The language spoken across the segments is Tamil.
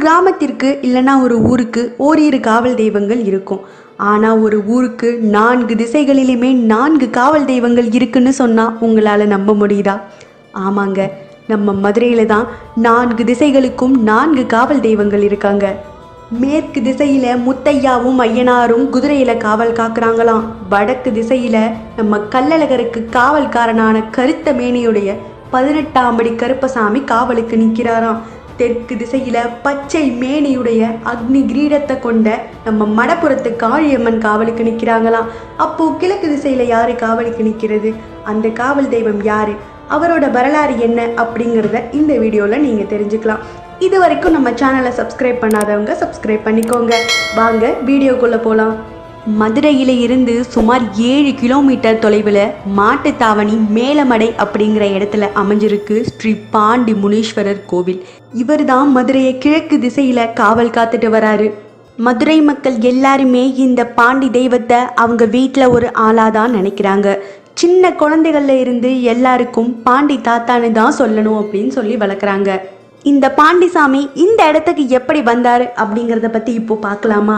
கிராமத்திற்கு இல்லைன்னா ஒரு ஊருக்கு ஓரிரு காவல் தெய்வங்கள் இருக்கும். ஆனால் ஒரு ஊருக்கு 4 திசைகளிலுமே 4 காவல் தெய்வங்கள் இருக்குன்னு சொன்னால் உங்களால் நம்ப முடியுதா? ஆமாங்க, நம்ம மதுரையில் தான் 4 திசைகளுக்கும் 4 காவல் தெய்வங்கள் இருக்காங்க. மேற்கு திசையில் முத்தையாவும் ஐயனாரும் குதிரையில் காவல் காக்குறாங்களாம். வடக்கு திசையில் நம்ம கள்ளழகருக்கு காவல்காரனான கருத்த மேனியுடைய 18ஆம் படி கருப்பசாமி காவலுக்கு நிற்கிறாராம். தெற்கு திசையில பச்சை மேனியுடைய அக்னி கிரீடத்தை கொண்ட நம்ம மடப்புறத்து காளியம்மன் காவலுக்கு நிற்கிறாங்களாம். அப்போ கிழக்கு திசையில யாரு காவலுக்கு நிற்கிறது? அந்த காவல் தெய்வம் யாரு? அவரோட வரலாறு என்ன அப்படிங்கிறத இந்த வீடியோவில் நீங்கள் தெரிஞ்சுக்கலாம். இது வரைக்கும் நம்ம சேனலை சப்ஸ்கிரைப் பண்ணாதவங்க சப்ஸ்கிரைப் பண்ணிக்கோங்க. வாங்க வீடியோக்குள்ளே போகலாம். மதுரையில் இருந்து சுமார் 7 கிலோமீட்டர் தொலைவில் மாட்டுத்தாவணி மேலமடை அப்படிங்கிற இடத்துல அமைஞ்சிருக்கு ஸ்ரீ பாண்டி முனீஸ்வரர் கோவில். இவர் தான் மதுரையை கிழக்கு திசையில் காவல் காத்துட்டு வராரு. மதுரை மக்கள் எல்லாருமே இந்த பாண்டி தெய்வத்தை அவங்க வீட்டில் ஒரு ஆளாக தான் நினைக்கிறாங்க. சின்ன குழந்தைகள்ல இருந்து எல்லாருக்கும் பாண்டி தாத்தான்னு தான் சொல்லணும் அப்படின்னு சொல்லி வளர்க்குறாங்க. இந்த பாண்டிசாமி இந்த இடத்துக்கு எப்படி வந்தார் அப்படிங்கிறத பற்றி இப்போ பார்க்கலாமா?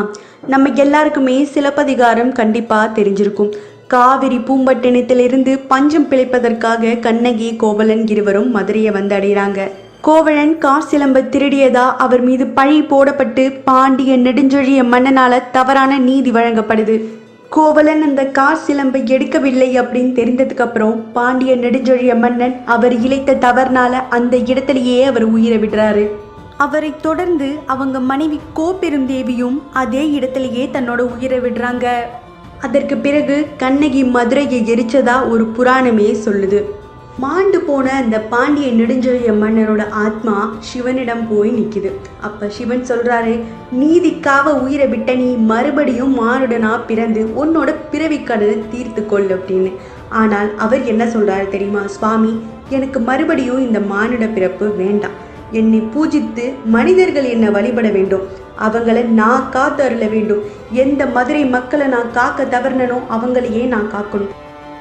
நம்ம எல்லாருக்குமே சிலப்பதிகாரம் கண்டிப்பாக தெரிஞ்சிருக்கும். காவிரி பூம்பட்டினத்திலிருந்து பஞ்சம் பிழைப்பதற்காக கண்ணகி கோவலன் இருவரும் மதுரையை வந்து அடைகிறாங்க. கோவலன் காசிலம்ப திருடியதா அவர் மீது பழி போடப்பட்டு பாண்டிய நெடுஞ்செழிய மன்னனால தவறான நீதி வழங்கப்படுது. கோவலன் அந்த காசிலம்பை எடுக்கவில்லை அப்படின்னு தெரிந்ததுக்கு அப்புறம் பாண்டிய நெடுஞ்செழிய மன்னன் அவர் இழைத்த தவறுனால அந்த இடத்திலேயே அவர் உயிரை விடுறாரு. அவரை தொடர்ந்து அவங்க மனைவி கோப்பெருந்தேவியும் அதே இடத்திலேயே தன்னோட உயிரை விடுறாங்க. அதற்கு பிறகு கண்ணகி மதுரையை எரிச்சதா ஒரு புராணமே சொல்லுது. மாண்டு போன அந்த பாண்டிய நெடுஞ்செழிய மன்னரோட ஆத்மா சிவனிடம் போய் நிற்குது. அப்போ சிவன் சொல்கிறாரு, நீதிக்காக உயிரை விட்ட நீ மறுபடியும் மானுடனா பிறந்து உன்னோட பிறவி கடனை தீர்த்து கொள் அப்படின்னு. ஆனால் அவர் என்ன சொல்கிறாரு தெரியுமா? சுவாமி, எனக்கு மறுபடியும் இந்த மானுட பிறப்பு வேண்டாம். என்னை பூஜித்து மனிதர்கள் என்னை வழிபட வேண்டும். அவங்களை நான் காத்து அருள வேண்டும். எந்த மதுரை மக்களை நான் காக்க தவறினனோ அவங்களையே நான் காக்கணும்.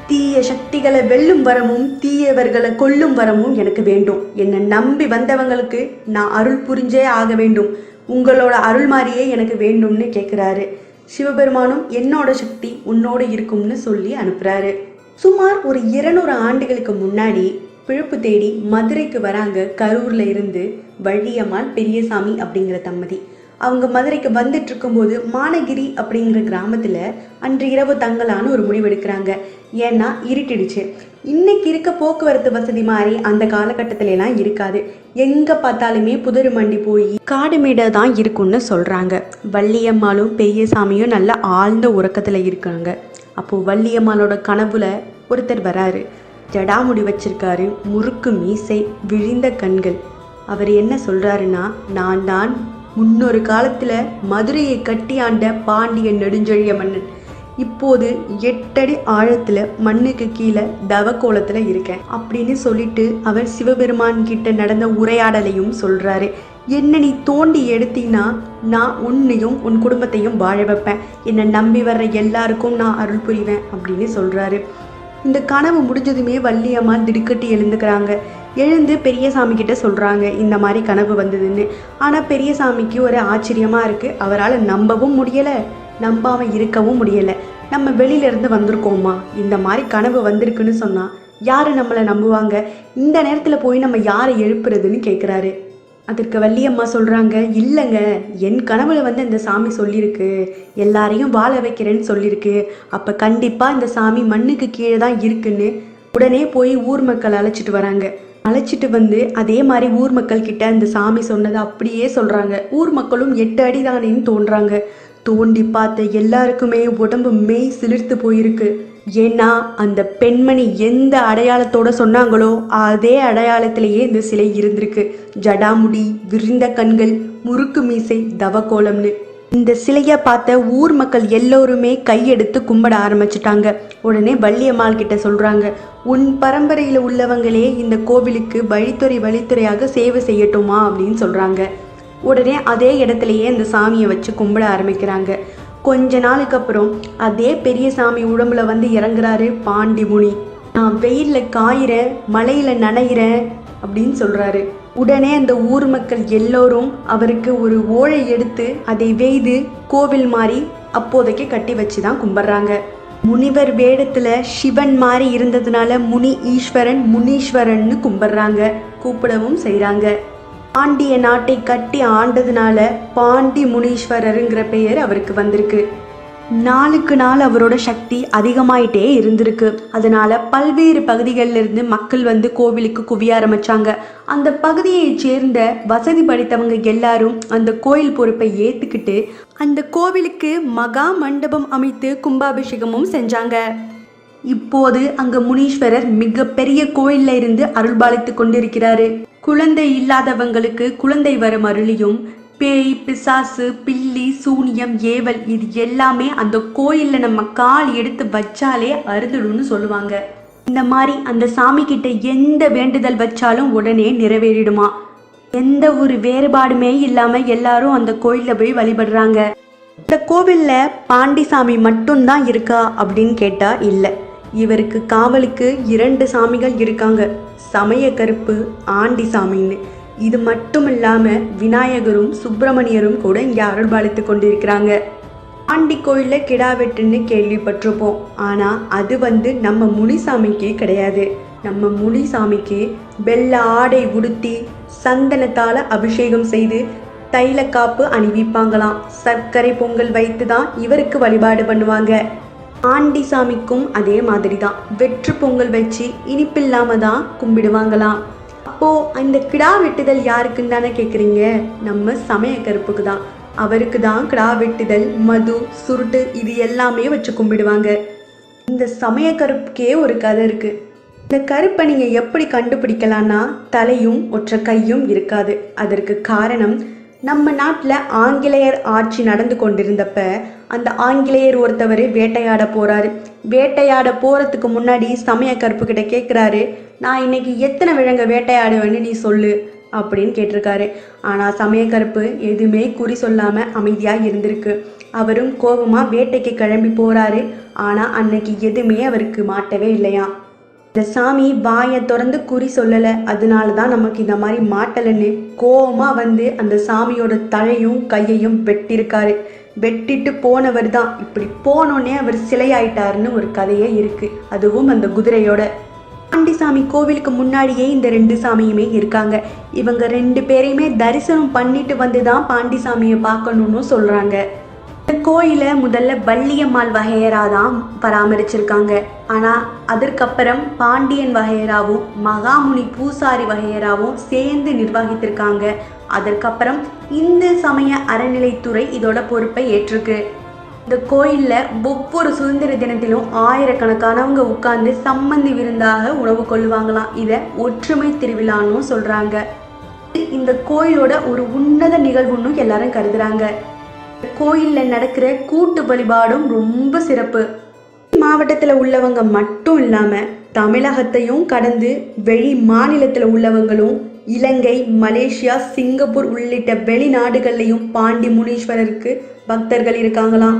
தீய சக்திகளை வெல்லும் வரமும் தீயவர்களை கொல்லும் வரமும் எனக்கு வேண்டும். என்னை நம்பி வந்தவங்களுக்கு நான் அருள் புரிஞ்சே ஆக வேண்டும். உங்களோட அருள் மாதிரியே எனக்கு வேண்டும்னு கேட்குறாரு. சிவபெருமானும் என்னோட சக்தி உன்னோடு இருக்கும்னு சொல்லி அனுப்புகிறாரு. சுமார் ஒரு 200 ஆண்டுகளுக்கு முன்னாடி பிழப்பு தேடி மதுரைக்கு வராங்க. கரூரில் இருந்து வள்ளியம்மாள் பெரியசாமி அப்படிங்கிற தம்பதி. அவங்க மதுரைக்கு வந்துட்டு இருக்கும்போது மானகிரி அப்படிங்கிற கிராமத்தில் அன்று இரவு தங்கலான்னு ஒரு முடிவெடுக்கிறாங்க. ஏன்னா இருட்டிடுச்சு. இன்னைக்கு இருக்க போக்குவரத்து வசதி மாதிரி அந்த காலகட்டத்திலலாம் இருக்காது. எங்கே பார்த்தாலுமே புதரு மண்டி போய் காடு மேடை தான் இருக்குன்னு சொல்கிறாங்க. வள்ளியம்மாளும் பெரியசாமியும் நல்ல ஆழ்ந்த உறக்கத்தில் இருக்காங்க. அப்போது வள்ளியம்மாளோட கனவுல ஒருத்தர் வராரு. ஜடாமுடி வச்சிருக்காரு, முறுக்கு மீசை, விழிந்த கண்கள். அவர் என்ன சொல்கிறாருன்னா, நான் தான் முன்னொரு காலத்தில் மதுரையை கட்டி ஆண்ட பாண்டிய நெடுஞ்செழிய மன்னன். இப்போது 8 அடி ஆழத்தில் மண்ணுக்கு கீழே தவக்கோலத்தில் இருக்கேன் அப்படின்னு சொல்லிட்டு அவர் சிவபெருமான் கிட்ட நடந்த உரையாடலையும் சொல்கிறாரு. என்ன நீ தோண்டி எடுத்தீன்னா நான் உன்னையும் உன் குடும்பத்தையும் வாழ வைப்பேன். என்னை நம்பி வர்ற எல்லாருக்கும் நான் அருள் புரிவேன் அப்படின்னு சொல்கிறாரு. இந்த கனவு முடிஞ்சதுமே வள்ளியம்மா திடுக்கட்டி எழுந்துக்கிறாங்க. எழுந்து பெரியசாமி கிட்ட சொல்கிறாங்க இந்த மாதிரி கனவு வந்ததுன்னு. ஆனால் பெரியசாமிக்கு ஒரு ஆச்சரியமாக இருக்குது. அவரால் நம்பவும் முடியலை, நம்பாமல் இருக்கவும் முடியலை. நம்ம வெளியிலேருந்து வந்திருக்கோமா, இந்த மாதிரி கனவு வந்திருக்குன்னு சொன்னால் யார் நம்மளை நம்புவாங்க? இந்த நேரத்தில் போய் நம்ம யாரை எழுப்புறதுன்னு கேட்குறாரு. அதற்கு வள்ளியம்மா சொல்கிறாங்க, இல்லைங்க, என் கனவுல வந்து இந்த சாமி சொல்லியிருக்கு, எல்லாரையும் வாழ வைக்கிறேன்னு சொல்லியிருக்கு. அப்போ கண்டிப்பாக இந்த சாமி மண்ணுக்கு கீழே தான் இருக்குன்னு உடனே போய் ஊர் மக்கள் அழைச்சிட்டு வராங்க. அழைச்சிட்டு வந்து அதே மாதிரி ஊர் மக்கள் கிட்ட அந்த சாமி சொன்னதை அப்படியே சொல்கிறாங்க. ஊர் மக்களும் 8 அடி தானேன்னு தோன்றாங்க. தோண்டி பார்த்த எல்லாருக்குமே உடம்பு மெய் சிலிர்த்து போயிருக்கு. ஏன்னா அந்த பெண்மணி எந்த அடையாளத்தோட சொன்னாங்களோ அதே அடையாளத்திலேயே இந்த சிலை இருந்திருக்கு. ஜடாமுடி, விரிந்த கண்கள், முறுக்கு மீசை, தவக்கோலம்னு. இந்த சிலையை பார்த்த ஊர் மக்கள் எல்லோருமே கையெடுத்து கும்பிட ஆரம்பிச்சிட்டாங்க. உடனே வள்ளியம்மாள் கிட்ட சொல்கிறாங்க, உன் பரம்பரையில் உள்ளவங்களே இந்த கோவிலுக்கு வழித்துறையாக சேவை செய்யட்டுமா அப்படின்னு சொல்கிறாங்க. உடனே அதே இடத்துலையே அந்த சாமியை வச்சு கும்பிட ஆரம்பிக்கிறாங்க. கொஞ்ச நாளுக்கு அப்புறம் அதே பெரிய சாமி உடம்புல வந்து இறங்குறாரு பாண்டி முனி. நான் வெயிலில் காயிறேன், மழையில் நனைகிறேன், அப்படின்னு சொல்றாரு. உடனே அந்த ஊர் மக்கள் எல்லோரும் அவருக்கு ஒரு ஓழை எடுத்து அதை வேய்து கோவில் மாதிரி அப்போதைக்கு கட்டி வச்சுதான் கும்பிட்றாங்க. முனிவர் வேடத்துல சிவன் மாதிரி இருந்ததுனால முனி ஈஸ்வரன் முனீஸ்வரன்னு கும்பிட்றாங்க, கூப்பிடவும் செய்கிறாங்க. பாண்டிய நாட்டை கட்டி ஆண்டதுனால பாண்டி முனீஸ்வரருங்கிற பெயர் அவருக்கு வந்திருக்கு. நாளுக்கு நாள் அவரோட சக்தி அதிகமாயிட்டே இருந்திருக்கு. அதனால பல்வேறு பகுதிகளிலிருந்து மக்கள் வந்து கோவிலுக்கு குவிய ஆரம்பிச்சாங்க. அந்த பகுதியை சேர்ந்த வசதி படைத்தவங்க எல்லாரும் அந்த கோயில் பொறுப்பை ஏத்துக்கிட்டு அந்த கோவிலுக்கு மகா மண்டபம் அமைத்து கும்பாபிஷேகமும் செஞ்சாங்க. இப்போது அங்க முனீஸ்வரர் மிகப்பெரிய கோயில்ல இருந்து அருள்பாலித்து கொண்டிருக்கிறாரு. குழந்தை இல்லாதவங்களுக்கு குழந்தை வரும் அருளியும், பேய் பிசாசு பில்லி சூனியம் ஏவல் இது எல்லாமே அந்த கோயில்ல நம்ம கால் எடுத்து வச்சாலே அறுதுடுன்னு சொல்லுவாங்க. இந்த மாதிரி அந்த சாமி கிட்ட எந்த வேண்டுதல் வச்சாலும் உடனே நிறைவேறிடுமா. எந்த ஒரு வேறுபாடுமே இல்லாம எல்லாரும் அந்த கோயில்ல போய் வழிபடுறாங்க. இந்த கோவில்ல பாண்டிசாமி மட்டும்தான் இருக்கா அப்படின்னு கேட்டா இல்லை. இவருக்கு காவலுக்கு 2 சாமிகள் இருக்காங்க, சமய கருப்பு ஆண்டி சாமின்னு. இது மட்டும் இல்லாமல் விநாயகரும் சுப்பிரமணியரும் கூட இங்கே அருள்பாலித்து கொண்டிருக்கிறாங்க. ஆண்டி கோயிலில் கிடா வெட்டுன்னு கேள்விப்பட்டிருப்போம். ஆனால் அது நம்ம முனிசாமிக்கு கிடையாது. நம்ம முனிசாமிக்கு வெள்ளை ஆடை உடுத்தி சந்தனத்தால் அபிஷேகம் செய்து தைலக்காப்பு அணிவிப்பாங்களாம். சர்க்கரை பொங்கல் வைத்து தான் இவருக்கு வழிபாடு பண்ணுவாங்க. ஆண்டி சாமிக்கும் அதே மாதிரி தான் வெற்று பொங்கல் வச்சு இனிப்பில்லாம தான் கும்பிடுவாங்களாம். அப்போ அந்த கிடா வெட்டுதல் யாருக்குன்னு தானே கேட்குறீங்க? நம்ம சமய கருப்புக்கு தான். அவருக்கு தான் கிடா வெட்டுதல் மது சுருட்டு இது எல்லாமே வச்சு கும்பிடுவாங்க. இந்த சமய கருப்புக்கே ஒரு கதை இருக்கு. இந்த கருப்பை நீங்க எப்படி கண்டுபிடிக்கலாம்னா தலையும் ஒற்றை கையும் இருக்காது. அதற்கு காரணம் நம்ம நாட்டில் ஆங்கிலேயர் ஆட்சி நடந்து கொண்டிருந்தப்ப அந்த ஆங்கிலேயர் ஒருத்தவர் வேட்டையாட போறாரு. வேட்டையாட போறதுக்கு முன்னாடி சமய கருப்பு கிட்ட கேட்குறாரு, நான் இன்னைக்கு எத்தனை விலங்க வேட்டையாடுவேன்னு நீ சொல்லு அப்படின்னு கேட்டிருக்காரு. ஆனால் சமய கருப்பு எதுவுமே குறி சொல்லாம அமைதியா இருந்திருக்கு. அவரும் கோபமா வேட்டைக்கு கிளம்பி போறாரு. ஆனால் அன்னைக்கு எதுவுமே அவருக்கு மாட்டவே இல்லையா. இந்த சாமி வாயை திறந்து குறி சொல்லலை, அதனால தான் நமக்கு இந்த மாதிரி மாட்டலைன்னு கோபமாக வந்து அந்த சாமியோட தலையும் கையையும் வெட்டியிருக்காரு. வெட்டிட்டு போனவர் தான் இப்படி போனோன்னே அவர் சிலையாயிட்டாருன்னு ஒரு கதையே இருக்கு. அதுவும் அந்த குதிரையோட. பாண்டிசாமி கோவிலுக்கு முன்னாடியே இந்த 2 சாமியுமே இருக்காங்க. இவங்க 2 பேரையுமே தரிசனம் பண்ணிட்டு வந்து தான் பாண்டிசாமியை பார்க்கணும்னு சொல்றாங்க. இந்த கோயிலை முதல்ல வள்ளியம்மாள் வகையரா தான் பராமரிச்சிருக்காங்க. ஆனால் அதற்கப்புறம் பாண்டியன் வகையராவும் மகாமுனி பூசாரி வகையராவும் சேர்ந்து நிர்வகித்திருக்காங்க. அதற்கப்புறம் இந்து சமய அறநிலைத்துறை இதோட பொறுப்பை ஏற்றிருக்கு. இந்த கோயிலில் ஒவ்வொரு சுதந்திர தினத்திலும் ஆயிரக்கணக்கானவங்க உட்கார்ந்து சம்மந்தி விருந்தாக உணவு கொள்ளுவாங்களாம். இதை ஒற்றுமை திருவிழான்னு சொல்றாங்க. இந்த கோயிலோட ஒரு உன்னத நிகழ்வுன்னு எல்லாரும் கருதுறாங்க. கோயிலில் நடக்கிற கூட்டு வழிபாடும் ரொம்ப சிறப்பு. மாவட்டத்தில் உள்ளவங்க மட்டும் இல்லாமல் தமிழகத்தையும் கடந்து வெளி மாநிலத்தில் உள்ளவங்களும் இலங்கை மலேசியா சிங்கப்பூர் உள்ளிட்ட வெளிநாடுகள்லையும் பாண்டி முனீஸ்வரருக்கு பக்தர்கள் இருக்காங்களாம்.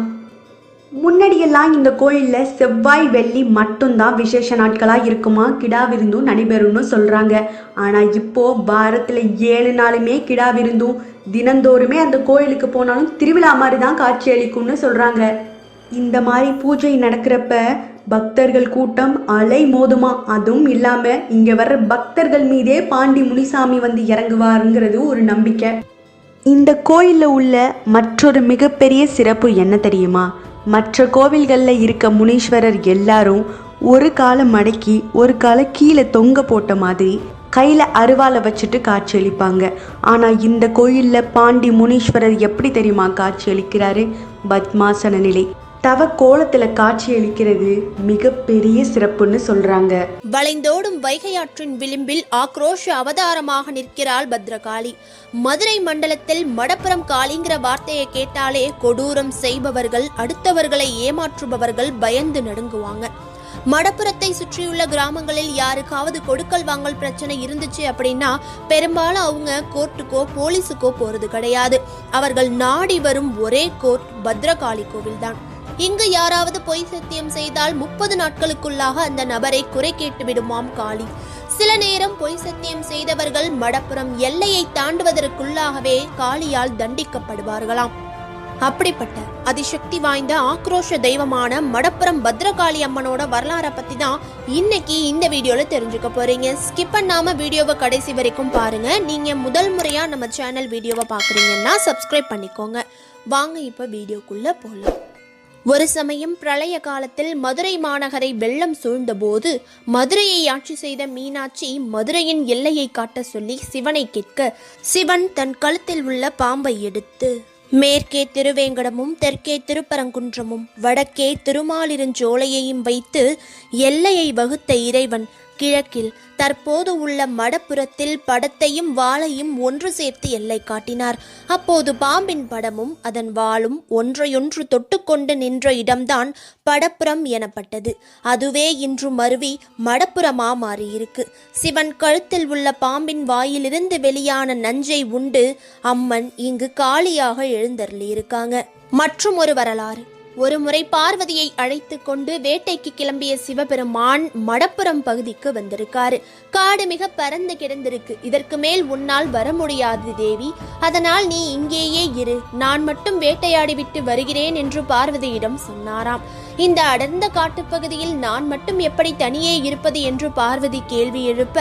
முன்னாடியெல்லாம் இந்த கோயிலில் செவ்வாய் வெள்ளி மட்டும்தான் விசேஷ நாட்களாக இருக்குமா கிடா விருந்தும் நடைபெறும்னு சொல்கிறாங்க. ஆனால் இப்போது வாரத்தில் 7 நாளுமே கிடா விருந்தும் தினந்தோறுமே அந்த கோயிலுக்கு போனாலும் திருவிழா மாதிரி தான் காட்சி அளிக்கும்னு சொல்கிறாங்க. இந்த மாதிரி பூஜை நடக்கிறப்ப பக்தர்கள் கூட்டம் அலை மோதுமா. அதுவும் இல்லாமல் இங்கே வர்ற பக்தர்கள் மீதே பாண்டி முனிசாமி வந்து இறங்குவாருங்கிறது ஒரு நம்பிக்கை. இந்த கோயிலில் உள்ள மற்றொரு மிகப்பெரிய சிறப்பு என்ன தெரியுமா? மற்ற கோவில்களில் இருக்க முனீஸ்வரர் எல்லாரும் ஒரு காலை மடக்கி ஒரு காலை கீழே தொங்க போட்ட மாதிரி கையில் அருவாலை வச்சுட்டு காட்சியளிப்பாங்க. ஆனால் இந்த கோயிலில் பாண்டி முனீஸ்வரர் எப்படி தெரியுமா காட்சியளிக்கிறாரு? பத்மாசன நிலை தவ கோலத்தில் காட்சியளிக்கிறது மிகப்பெரிய சிறப்புன்னு சொல்றாங்க. வளைந்தோடும் வைகையாற்றின் விளிம்பில் ஆக்ரோஷ அவதாரமாக நிற்கிறாள் பத்ரகாளி. மதுரை மண்டலத்தில் மடப்புறம் காளிங்கிற வார்த்தையை கேட்டாலே கொடூரம் செய்பவர்கள் அடுத்தவர்களை ஏமாற்றுபவர்கள் பயந்து நடுங்குவாங்க. மடப்புறத்தை சுற்றியுள்ள கிராமங்களில் யாருக்காவது கொடுக்கல் வாங்கல் பிரச்சனை இருந்துச்சு அப்படின்னா பெரும்பாலும் அவங்க கோர்ட்டுக்கோ போலீஸுக்கோ போறது கிடையாது. அவர்கள் நாடி வரும் ஒரே கோர்ட் பத்ரகாளி கோவில் தான். இங்கு யாராவது பொய் சத்தியம் செய்தால் 30 நாட்களுக்குள்ளாக அந்த நபரை குறை கேட்டு விடுமாம் காளி. சில நேரம் பொய் சத்தியம் செய்தவர்கள் மடப்புறம் எல்லையை தாண்டுவதற்குள்ளாகவே காளியால் தண்டிக்கப்படுவார்களாம். அப்படிப்பட்ட அதிசக்தி வாய்ந்த ஆக்ரோஷ தெய்வமான மடப்புறம் பத்ரகாளி அம்மனோட வரலாறை பத்தி தான் இன்னைக்கு இந்த வீடியோல தெரிஞ்சுக்க போறீங்க. ஸ்கிப் பண்ணாம வீடியோவை கடைசி வரைக்கும் பாருங்க. நீங்க முதல் முறையா நம்ம சேனல் வீடியோவை பாக்குறீங்கன்னா சப்ஸ்கிரைப் பண்ணிக்கோங்க. வாங்க இப்ப வீடியோக்குள்ள போகலாம். ஒரு சமயம் பிரளய காலத்தில் மதுரை மாநகரை வெள்ளம் சூழ்ந்த போது மதுரையை ஆட்சி செய்த மீனாட்சி மதுரையின் எல்லையை காட்ட சொல்லி சிவனை கேட்க, சிவன் தன் கழுத்தில் உள்ள பாம்பை எடுத்து மேற்கே திருவேங்கடமும் தெற்கே திருப்பரங்குன்றமும் வடக்கே திருமாலிருஞ்சோலையையும் வைத்து எல்லையை வகுத்த இறைவன் கிழக்கில் தற்போது உள்ள மடப்புறத்தில் படத்தையும் வாளையும் ஒன்று சேர்த்து எல்லை காட்டினார். அப்போது பாம்பின் படமும் அதன் வாளும் ஒன்றையொன்று தொட்டுக்கொண்டு நின்ற இடம்தான் படப்புறம் எனப்பட்டது. அதுவே இன்று மருவி மடப்புறமா மாறியிருக்கு. சிவன் கழுத்தில் உள்ள பாம்பின் வாயிலிருந்து வெளியான நஞ்சை உண்டு அம்மன் இங்கு காளியாக எழுந்தருளியிருக்காங்க. மற்றும் ஒரு வரலாறு. ஒரு முறை பார்வதியை அழைத்து கொண்டு வேட்டைக்கு கிளம்பிய சிவபெருமான் மடப்புறம் பகுதிக்கு வந்திருக்காரு. காடு மிக பறந்து கிடந்திருக்கு. இதற்கு மேல் உன்னால் வர முடியாது தேவி, அதனால் நீ இங்கேயே இரு, நான் மட்டும் வேட்டையாடி விட்டு வருகிறேன் என்று பார்வதியிடம் சொன்னாராம். இந்த அடர்ந்த காட்டுப்பகுதியில் நான் மட்டும் எப்படி தனியே இருப்பது என்று பார்வதி கேள்வி எழுப்ப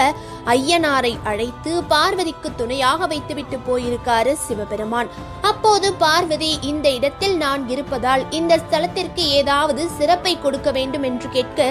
ஐயனாரை அழைத்து பார்வதிக்கு துணையாக வைத்துவிட்டு போயிருக்காரு சிவபெருமான். அப்போது பார்வதி, இந்த இடத்தில் நான் இருப்பதால் இந்த ஸ்தலத்திற்கு ஏதாவது சிறப்பை கொடுக்க வேண்டும் என்று கேட்க,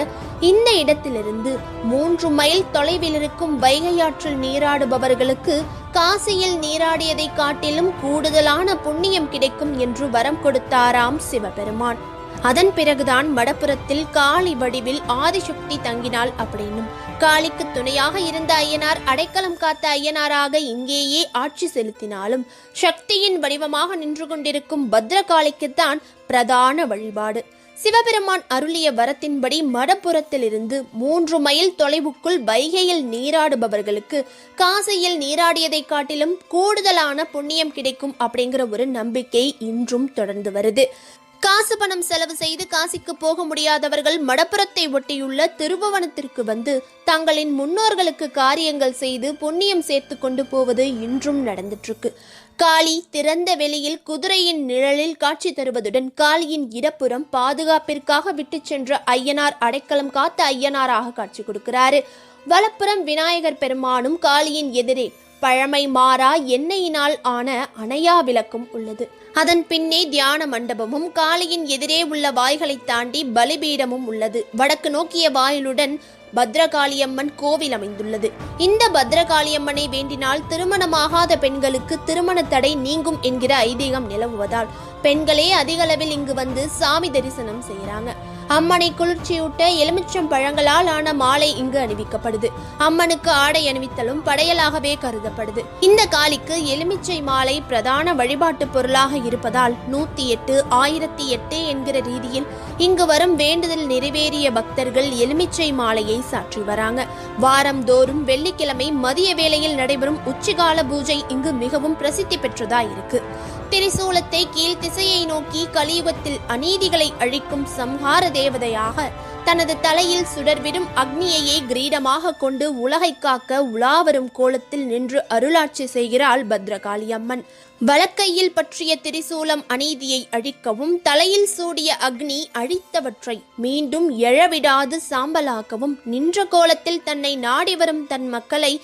இந்த இடத்திலிருந்து 3 மைல் தொலைவில் இருக்கும் வைகையாற்றில் நீராடுபவர்களுக்கு காசியில் நீராடியதை காட்டிலும் கூடுதலான புண்ணியம் கிடைக்கும் என்று வரம் கொடுத்தாராம் சிவபெருமான். அதன் பிறகுதான் மடப்புறத்தில் காளி வடிவில் ஆதிசக்தி தங்கினாள் அப்படின்னும், காளிக்கு துணையாக இருந்த ஐயனார் அடைக்கலம் காத்த ஐயனாராக இங்கேயே ஆட்சி செலுத்தினாலும் சக்தியின் வடிவமாக நின்று கொண்டிருக்கும் பத்ரகாளிக்குத்தான் பிரதான வழிபாடு. சிவபெருமான் அருளிய வரத்தின்படி மடப்புறத்திலிருந்து 3 மைல் தொலைவுக்குள் வைகையில் நீராடுபவர்களுக்கு காசியில் நீராடியதை காட்டிலும் கூடுதலான புண்ணியம் கிடைக்கும் அப்படிங்கிற ஒரு நம்பிக்கை இன்றும் தொடர்ந்து வருது. காசு பணம் செலவு செய்து காசிக்கு போக முடியாதவர்கள் மடப்புறத்தை ஒட்டியுள்ள திருபுவனத்திற்கு வந்து தங்களின் முன்னோர்களுக்கு காரியங்கள் செய்து புண்ணியம் சேர்த்து கொண்டு போவது இன்றும் நடந்துட்டு இருக்கு. காளி திறந்த வெளியில் குதிரையின் நிழலில் காட்சி தருவதுடன் காளியின் இடப்புறம் பாதுகாப்பிற்காக விட்டு சென்ற ஐயனார் அடைக்கலம் காத்த ஐயனாராக காட்சி கொடுக்கிறாரு. வலப்புறம் விநாயகர் பெருமானும் காளியின் எதிரே பழமை மாறா எண்ணெயினால் ஆன அணையா விளக்கும் உள்ளது. அதன் பின்னே தியான மண்டபமும் காளியின் எதிரே உள்ள வாய்களை தாண்டி பலிபீடமும் உள்ளது. வடக்கு நோக்கிய வாயிலுடன் பத்ரகாளியம்மன் கோவில் அமைந்துள்ளது. இந்த பத்ரகாளியம்மனை வேண்டினால் திருமணமாகாத பெண்களுக்கு திருமண தடை நீங்கும் என்கிற ஐதீகம் நிலவுவதால் பெண்களே அதிக அளவில் இங்கு வந்து சாமி தரிசனம் செய்யறாங்க. அம்மனை குளிர்ச்சியூட்ட எலுமிச்சம் பழங்களால் ஆன மாலை இங்கு அணிவிக்கப்படுது. அம்மனுக்கு ஆடை அணிவித்தலும் படையலாகவே கருதப்படுது. இந்த காளிக்கு எலுமிச்சை மாலை பிரதான வழிபாட்டு பொருளாக இருப்பதால் 108 1008 என்கிற ரீதியில் இங்கு வரும் வேண்டுதல் நிறைவேறிய பக்தர்கள் எலுமிச்சை மாலையை சாற்றி வராங்க. வாரந்தோறும் வெள்ளிக்கிழமை மதிய வேளையில் நடைபெறும் உச்சிகால பூஜை இங்கு மிகவும் பிரசித்தி பெற்றதா இருக்கு. திரிசூலத்தை கீழ் திசையை நோக்கி கலியுகத்தில் அநீதிகளை அழிக்கும் சம்ஹார தேவதையாக தனது தலையில் சுடர்விடும் அக்னியையே கிரீடமாக கொண்டு உலகை காக்க உலாவரும் கோலத்தில் நின்று அருளாட்சி செய்கிறாள் பத்ரகாளி அம்மன். வலக்கையில் பற்றிய திரிசூலம் அநீதியை அழிக்கவும் தலையில் சூடிய அக்னி அழித்தவற்றை மீண்டும் எழவிடாது சாம்பலாக்கவும் நின்ற கோலத்தில் தன்னை நாடி வரும் தன் மக்களை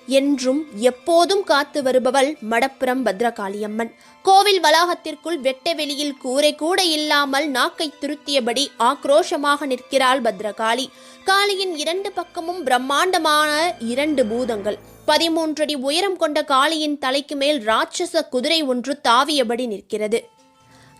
என்றும் எப்போதும் காத்து வருபவள் மடப்புறம் பத்ரகாளியம்மன். கோவில் வளாகத்திற்குள் வெட்ட வெளியில் கூரை கூட இல்லாமல் நாக்கை துருத்தியபடி ஆக்ரோஷமாக நிற்கிறாள் பத்ரகாளி. காளியின் 2 பக்கமும் பிரம்மாண்டமான 2 பூதங்கள். 13 அடி உயரம் கொண்ட காளியின் தலைக்கு மேல் ராட்சச குதிரை ஒன்று தாவியபடி நிற்கிறது.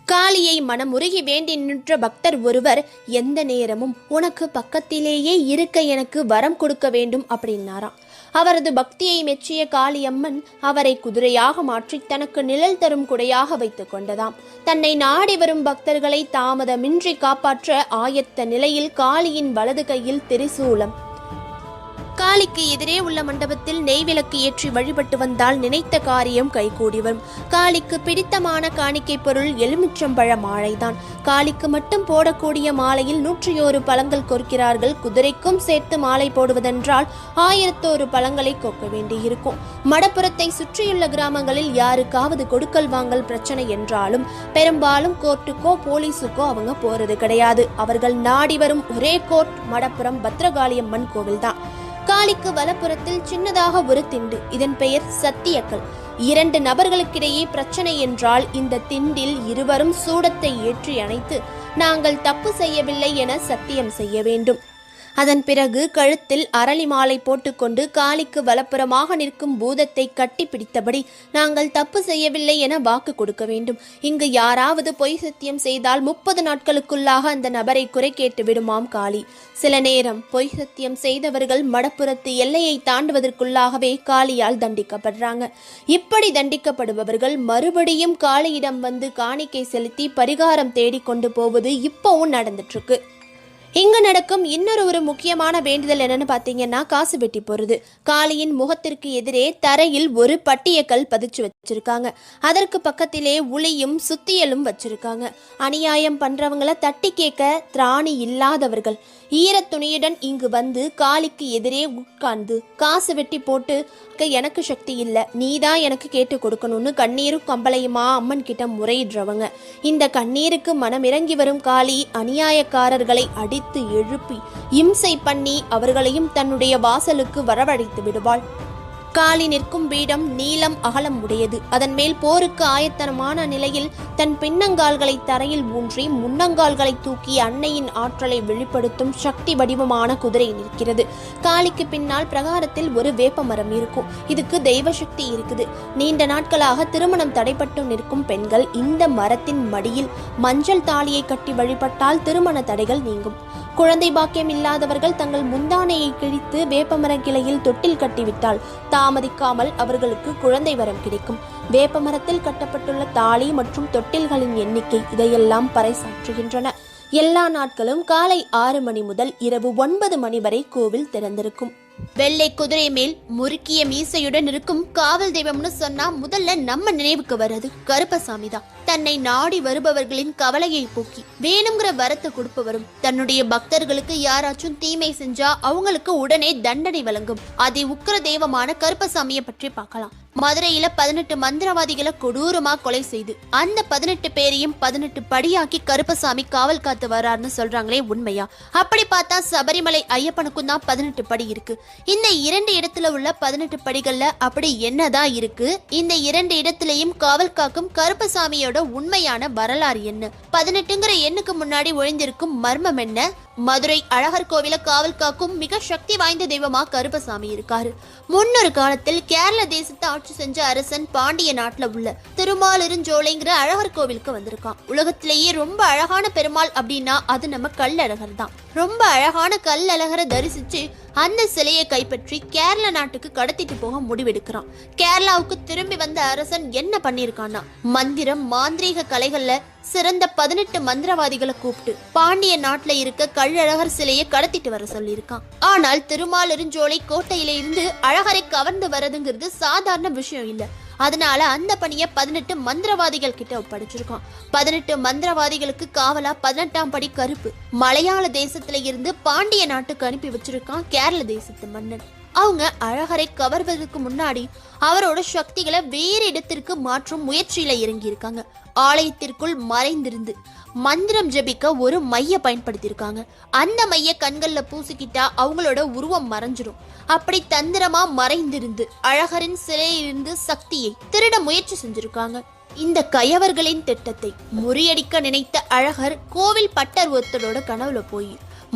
காளியை மனமுருகி வேண்டி நின்ற பக்தர் ஒருவர், எந்த நேரமும் உனக்கு பக்கத்திலேயே இருக்க எனக்கு வரம் கொடுக்க வேண்டும் அப்படின்னாராம். அவரது பக்தியை மெச்சிய காளியம்மன் அவரை குதிரையாக மாற்றி தனக்கு நிழல் தரும் குடையாக வைத்துக் கொண்டதாம். தன்னை நாடி வரும் பக்தர்களை தாமதமின்றி காப்பாற்ற ஆயத்த நிலையில் காளியின் வலது கையில் திரிசூலம். காளிக்கு எதிரே உள்ள மண்டபத்தில் நெய்விளக்கு ஏற்றி வழிபட்டு வந்தால் நினைத்த காரியம் கைகூடி வரும். காளிக்கு பிடித்தமான காணிக்கை பொருள் எலுமிச்சம்பழ மாலைதான். காளிக்கு மட்டும் போடக்கூடிய மாலையில் 101 பழங்கள் கோர்க்கிறார்கள். குதிரைக்கும் சேர்த்து மாலை போடுவதென்றால் 1001 பழங்களை கோர்க்க வேண்டியிருக்கும். மடப்புறத்தை சுற்றியுள்ள கிராமங்களில் யாருக்காவது கொடுக்கல் வாங்கல் பிரச்சனை என்றாலும் பெரும்பாலும் கோர்ட்டுக்கோ போலீஸுக்கோ அவங்க போறது கிடையாது. அவர்கள் நாடி வரும் ஒரே கோர்ட் மடப்புறம் பத்ரகாளியம்மன் கோவில்தான். காளிக்கு வலப்புறத்தில் சின்னதாக ஒரு திண்டு, இதன் பெயர் சத்தியக்கல். 2 நபர்களுக்கிடையே பிரச்சனை என்றால் இந்த திண்டில் இருவரும் சூடத்தை ஏற்றி அணைத்து நாங்கள் தப்பு செய்யவில்லை என சத்தியம் செய்ய வேண்டும். அதன் பிறகு கழுத்தில் அரளி மாலை போட்டுக்கொண்டு காளிக்கு வலப்புறமாக நிற்கும் பூதத்தை கட்டி பிடித்தபடி நாங்கள் தப்பு செய்யவில்லை என வாக்கு கொடுக்க வேண்டும். இங்கு யாராவது பொய் சத்தியம் செய்தால் 30 நாட்களுக்குள்ளாக அந்த நபரை குறை கேட்டு விடுமாம் காளி. சில நேரம் பொய் சத்தியம் செய்தவர்கள் மடப்புறத்து எல்லையை தாண்டுவதற்குள்ளாகவே காளியால் தண்டிக்கப்படுறாங்க. இப்படி தண்டிக்கப்படுபவர்கள் மறுபடியும் காளியிடம் வந்து காணிக்கை செலுத்தி பரிகாரம் தேடி கொண்டு போவது இப்பவும் நடந்துட்டு இருக்கு. இங்கு நடக்கும் இன்னொரு முக்கியமான வேண்டுதல் என்னன்னு பார்த்தீங்கன்னா காசு வெட்டி போறது. காளியின் முகத்திற்கு எதிரே தரையில் ஒரு பட்டியக்கல் பதிச்சு வச்சிருக்காங்க. அதற்கு பக்கத்திலே உளியும் சுத்தியலும் வச்சிருக்காங்க. அநியாயம் பண்றவங்கள தட்டி கேட்க திராணி இல்லாதவர்கள் ஈரத்துணியுடன் இங்கு வந்து காளிக்கு எதிரே உட்கார்ந்து காசு வெட்டி போட்டு எனக்கு சக்தி இல்லை, நீதான் எனக்கு கேட்டு கொடுக்கணும்னு கண்ணீரும் கம்பளையுமா அம்மன் கிட்ட முறையிடுறவங்க. இந்த கண்ணீருக்கு மனமிறங்கி வரும் காளி அநியாயக்காரர்களை அடித்து எழுப்பி இம்சை பண்ணி அவர்களையும் தன்னுடைய வாசலுக்கு வரவழைத்து விடுவாள். காளி நிற்கும் பீடம் நீளம் அகலம் உடையது. அதன் மேல் போருக்கு ஆயத்தனமான நிலையில் தன் பின்னங்கால்களை தரையில் ஊன்றி முன்னங்கால்களை தூக்கி அன்னையின் ஆற்றலை வெளிப்படுத்தும் சக்தி வடிவமான குதிரை நிற்கிறது. காளிக்கு பின்னால் பிரகாரத்தில் ஒரு வேப்ப மரம் இருக்கும். இதுக்கு தெய்வ சக்தி இருக்குது. நீண்ட நாட்களாக திருமணம் தடைப்பட்டு நிற்கும் பெண்கள் இந்த மரத்தின் மடியில் மஞ்சள் தாலியை கட்டி வழிபட்டால் திருமண தடைகள் நீங்கும். குழந்தை பாக்கியம் இல்லாதவர்கள் தங்கள் முந்தானையை கிழித்து வேப்பமர கிளையில் தொட்டில் கட்டிவிட்டால் தாமதிக்காமல் அவர்களுக்கு குழந்தை வரம் கிடைக்கும். வேப்ப மரத்தில் கட்டப்பட்டுள்ள தாலி மற்றும் தொட்டில்களின் எண்ணிக்கை இதையெல்லாம் பறைசாற்றுகின்றன. எல்லா நாட்களும் காலை 6 மணி முதல் இரவு 9 மணி வரை கோவில் திறந்திருக்கும். வெள்ளை குதிரை மேல் முறுக்கிய மீசையுடன் இருக்கும் காவல் தெய்வம்னு சொன்னா முதல்ல நம்ம நினைவுக்கு வர்றது கருப்பசாமி தான். தன்னை நாடி வருபவர்களின் கவலையை போக்கி வேணுங்கிற வரத்தை கொடுப்பவரும், தன்னுடைய பக்தர்களுக்கு யாராச்சும் தீமை செஞ்சா அவங்களுக்கு உடனே தண்டனை வழங்கும் அதை உக்கிர தெய்வமான கருப்பசாமியை பற்றி பார்க்கலாம். மதுரையில 18 மந்திரவாதிகளை கொடூரமா கொலை செய்து அந்த 18 பேரையும் 18 படியாக்கி கருப்பசாமி காவல் காத்து வராருன்னு சொல்றாங்களே, உண்மையா? அப்படி பார்த்தா சபரிமலை ஐயப்பனுக்கும் தான் 18 படி இருக்கு. இந்த 2 இடத்துல உள்ள 18 படிகள்ல அப்படி என்னதான் இருக்கு? இந்த 2 இடத்திலையும் காவல் காக்கும் கருப்பசாமியோட உண்மையான வரலாறு என்ன? 18ங்கிற எண்ணுக்கு முன்னாடி ஒழிந்திருக்கும் மர்மம் என்ன? மதுரை அழகர் கோவில காவல் காக்கும் மிக சக்தி வாய்ந்த தெய்வமா கருப்பசாமி இருக்காரு. முன்னொரு காலத்தில் கேரள தேசத்தை ஆட்சி செஞ்ச அரசன் பாண்டிய நாட்டுல உள்ள திருமாலிருஞ்சோலைங்கிற அழகர் கோவிலுக்கு வந்திருக்கான். உலகத்திலேயே ரொம்ப அழகான பெருமாள் அப்படின்னா அது நம்ம கல்லழகர் தான். ரொம்ப அழகான கல்லழகரை தரிசிச்சு அந்த சிலையை கைப்பற்றி கேரள நாட்டுக்கு கடத்திட்டு போக முடிவெடுக்கிறான். கேரளாவுக்கு திரும்பி வந்த அரசன் என்ன பண்ணிருக்கான்னா, மந்திரம் மாந்திரீக கலைகள்ல சிறந்த 18 மந்திரவாதிகளை கூப்பிட்டு பாண்டிய நாட்டுல இருக்க கள்ளழகர் சிலையை கடத்திட்டு வர சொல்லியிருக்கான். ஆனால் திருமாலிருஞ்சோலை கோட்டையில இருந்து அழகரை கவர்ந்து வரதுங்கிறது சாதாரண விஷயம் இல்ல. அதனால அந்த பணியை 18 மந்திரவாதிகள் கிட்ட ஒப்படைச்சிருக்கான். 18 மந்திரவாதிகளுக்கு காவலா 18ஆம் படி கருப்பு மலையாள தேசத்துல இருந்து பாண்டிய நாட்டுக்கு அனுப்பி வச்சிருக்கான் கேரள தேசத்து மன்னன். அவங்க அழகரை கவர்வதற்கு முன்னாடி அவரோட சக்திகளை வேறு இடத்திற்கு மாற்றும் முயற்சியில இறங்கி இருக்காங்க. ஆலயத்திற்குள் மறைந்திருந்து மந்திரம் ஜபிக்க ஒரு மைய பயன்படுத்தியிருக்காங்க. அந்த மைய கண்கள்ல பூசிக்கிட்டா அவங்களோட உருவம் மறைஞ்சிரும். அப்படி தந்திரமா மறைந்திருந்து அழகரின் சிலையிலிருந்து சக்தியை திருட முயற்சி செஞ்சிருக்காங்க. இந்த கயவர்களின் திட்டத்தை முறியடிக்க நினைத்த அழகர் கோவில் பட்டர் ஒருத்தரோட கனவுல போய்